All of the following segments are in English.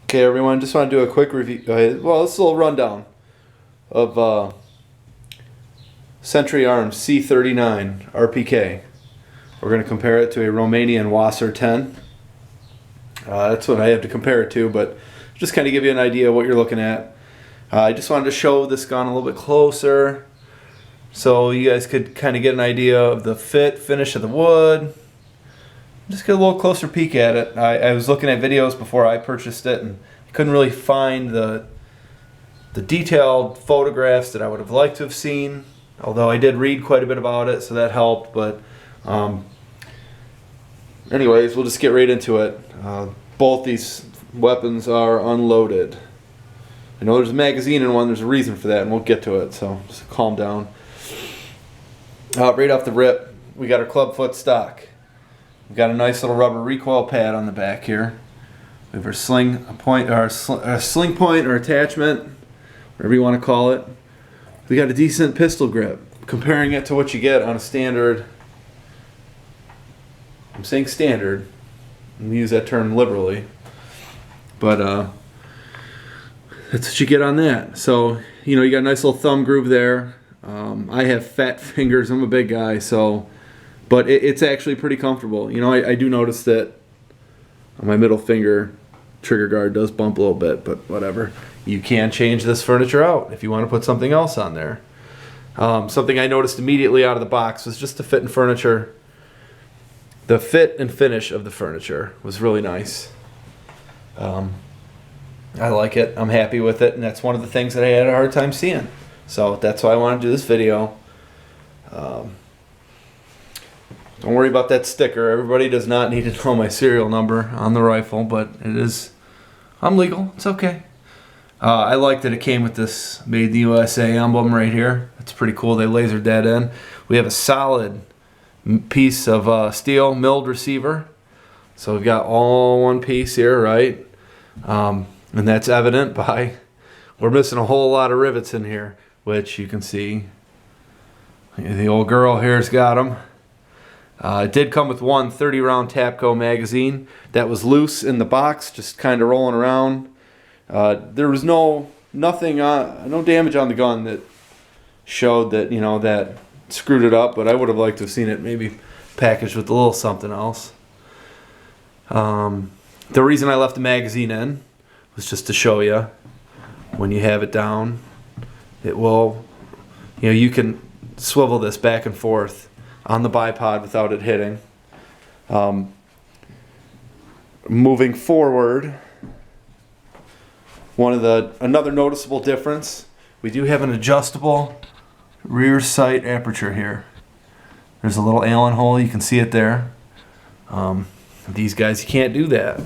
Okay, everyone, just want to do a quick review. Well, this is a little rundown of Century Arms C39 RPK. We're going to compare it to a Romanian Wasser 10. That's what I have to compare it to, but just kind of give you an idea of what you're looking at. I just wanted to show this gun a little bit closer so you guys could kind of get an idea of the finish of the wood. Just get a little closer peek at it. I was looking at videos before I purchased it and couldn't really find the detailed photographs that I would have liked to have seen, although I did read quite a bit about it, so that helped. But anyways, we'll just get right into it. Both these weapons are unloaded. I know there's a magazine in one, there's a reason for that, and we'll get to it, so just calm down. Right off the rip, we got our clubfoot stock. We've got a nice little rubber recoil pad on the back here. We have our sling point or attachment, whatever you want to call it. We got a decent pistol grip. Comparing it to what you get on a standard, I'm saying standard, and we use that term liberally, but that's what you get on that. So, you know, you got a nice little thumb groove there. I have fat fingers, I'm a big guy, so but it's actually pretty comfortable. You know, I do notice that my middle finger trigger guard does bump a little bit, but whatever. You can change this furniture out if you want to put something else on there. Something I noticed immediately out of the box was just the fit and furniture. The fit and finish of the furniture was really nice. I like it. I'm happy with it, and that's one of the things that I had a hard time seeing. So that's why I want to do this video. Don't worry about that sticker. Everybody does not need to know my serial number on the rifle, but I'm legal. It's okay. I like that it came with this Made in the USA emblem right here. It's pretty cool. They lasered that in. We have a solid piece of steel milled receiver. So we've got all one piece here, right? And that's evident by we're missing a whole lot of rivets in here, which you can see. The old girl here's got them. It did come with one 30-round Tapco magazine that was loose in the box, just kind of rolling around. There was no damage on the gun that showed that, you know, that screwed it up, but I would have liked to have seen it maybe packaged with a little something else. The reason I left the magazine in was just to show you when you have it down, it will, you know, you can swivel this back and forth on the bipod without it hitting. Moving forward, another noticeable difference, we do have an adjustable rear sight aperture here. There's a little Allen hole, you can see it there. These guys, you can't do that.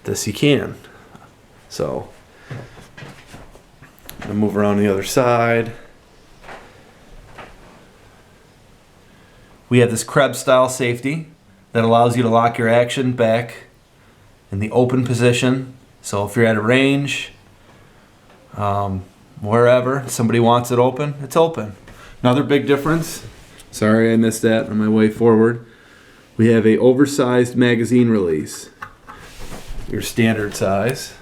This you can. So I'm gonna move around the other side. We have this Krebs style safety that allows you to lock your action back in the open position. So if you're at a range, wherever somebody wants it open, it's open. Another big difference, sorry I missed that on my way forward, we have a oversized magazine release. Your standard size.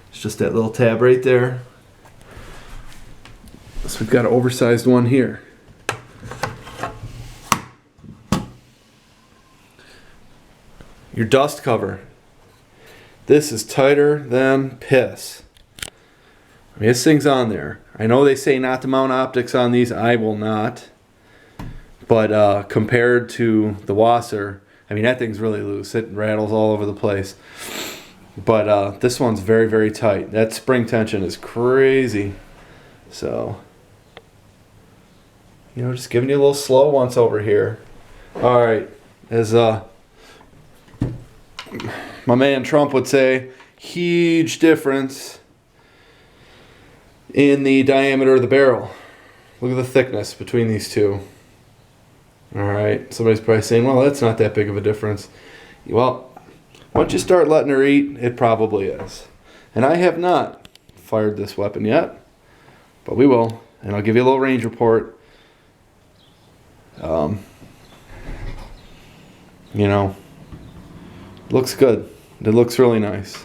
It's just that little tab right there. So we've got an oversized one here. Your dust cover. This is tighter than piss. I mean, this thing's on there. I know they say not to mount optics on these. I will not. But compared to the Wasser, I mean, that thing's really loose. It rattles all over the place. But this one's very, very tight. That spring tension is crazy. So, you know, just giving you a little slow once over here. All right, as my man Trump would say, huge difference in the diameter of the barrel. Look at the thickness between these two. Alright, somebody's probably saying, well, that's not that big of a difference. Well, once you start letting her eat, it probably is. And I have not fired this weapon yet, but we will. And I'll give you a little range report. You know, looks good. It looks really nice.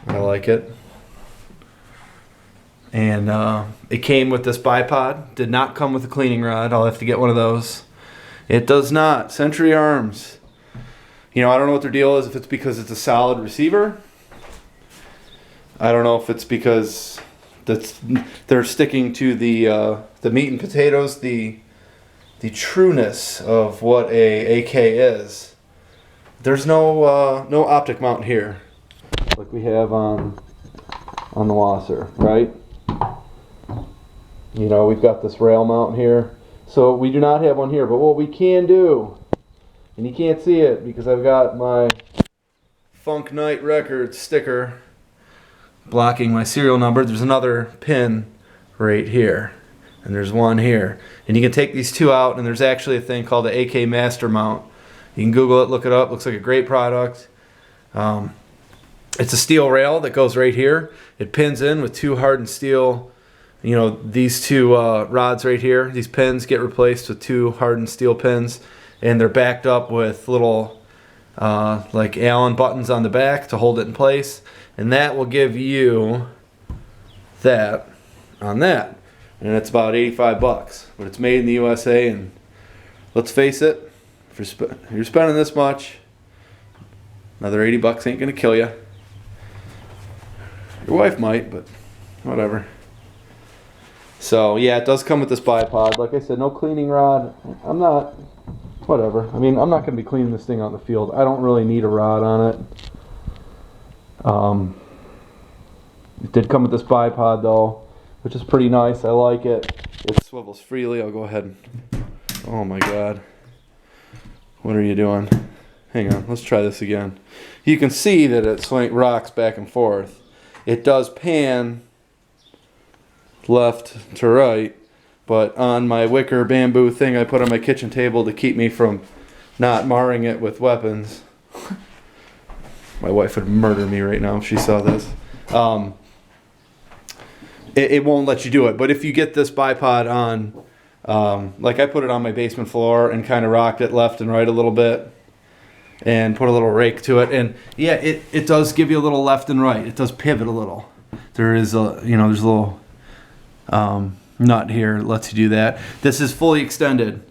I like it. And it came with this bipod. Did not come with a cleaning rod. I'll have to get one of those. It does not. Century Arms. You know, I don't know what their deal is. If it's because it's a solid receiver. I don't know if it's because they're sticking to the meat and potatoes, the trueness of what a AK is. There's no optic mount here, like we have on the Wasser, right? You know, we've got this rail mount here. So we do not have one here, but what we can do, and you can't see it because I've got my Funk Night Records sticker blocking my serial number. There's another pin right here, and there's one here. And you can take these two out, and there's actually a thing called the AK Master Mount. You can Google it, look it up. Looks like a great product. It's a steel rail that goes right here. It pins in with two hardened steel, you know, these two rods right here. These pins get replaced with two hardened steel pins, and they're backed up with little like Allen buttons on the back to hold it in place. And that will give you that on that. And it's about 85 bucks. But it's made in the USA, and let's face it, if you're spending this much, another 80 bucks ain't gonna kill you. Your wife might, but whatever. So yeah, it does come with this bipod. Like I said, no cleaning rod. Whatever. I mean, I'm not gonna be cleaning this thing out in the field. I don't really need a rod on it. It did come with this bipod though, which is pretty nice. I like it. It swivels freely. I'll go ahead and... Oh my god. What are you doing? Hang on, let's try this again. You can see that it rocks back and forth. It does pan left to right, but on my wicker bamboo thing I put on my kitchen table to keep me from not marring it with weapons. My wife would murder me right now if she saw this. It won't let you do it. But if you get this bipod on, like I put it on my basement floor and kind of rocked it left and right a little bit and put a little rake to it. And yeah, it does give you a little left and right. It does pivot a little. There is a, you know, there's a little nut here that lets you do that. This is fully extended.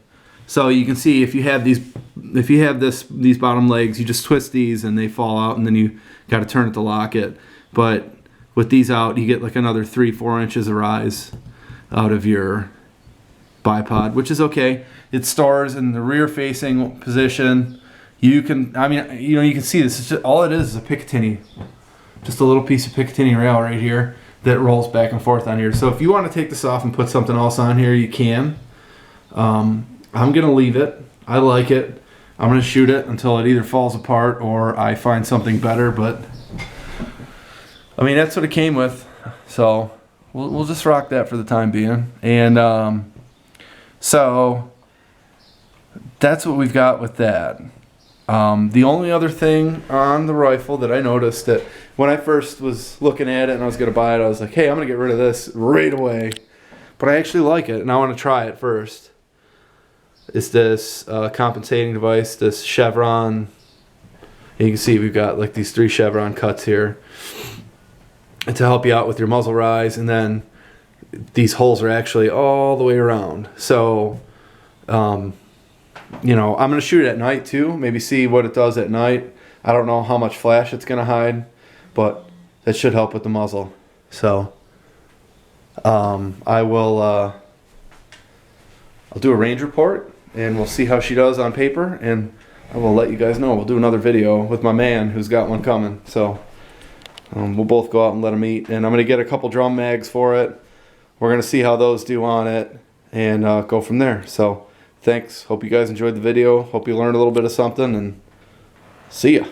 So you can see if you have these bottom legs, you just twist these and they fall out, and then you got to turn it to lock it. But with these out, you get like another 3-4 inches of rise out of your bipod, which is okay. It stores in the rear facing position. You can, I mean, you know, you can see this. It's just, all it is a Picatinny, just a little piece of Picatinny rail right here that rolls back and forth on here. So if you want to take this off and put something else on here, you can. I'm gonna leave it. I like it. I'm gonna shoot it until it either falls apart or I find something better. But I mean, that's what it came with. So we'll just rock that for the time being. And so that's what we've got with that. The only other thing on the rifle that I noticed, that when I first was looking at it and I was gonna buy it, I was like, hey, I'm gonna get rid of this right away. But I actually like it and I want to try it first. Is this compensating device, this chevron. And you can see we've got like these 3 chevron cuts here to help you out with your muzzle rise, and then these holes are actually all the way around. So you know, I'm gonna shoot it at night too, maybe see what it does at night. I don't know how much flash it's gonna hide, but that should help with the muzzle. So I'll do a range report and we'll see how she does on paper, and I will let you guys know. We'll do another video with my man who's got one coming. So we'll both go out and let him eat, and I'm going to get a couple drum mags for it. We're going to see how those do on it and go from there. So thanks. Hope you guys enjoyed the video. Hope you learned a little bit of something, and see ya.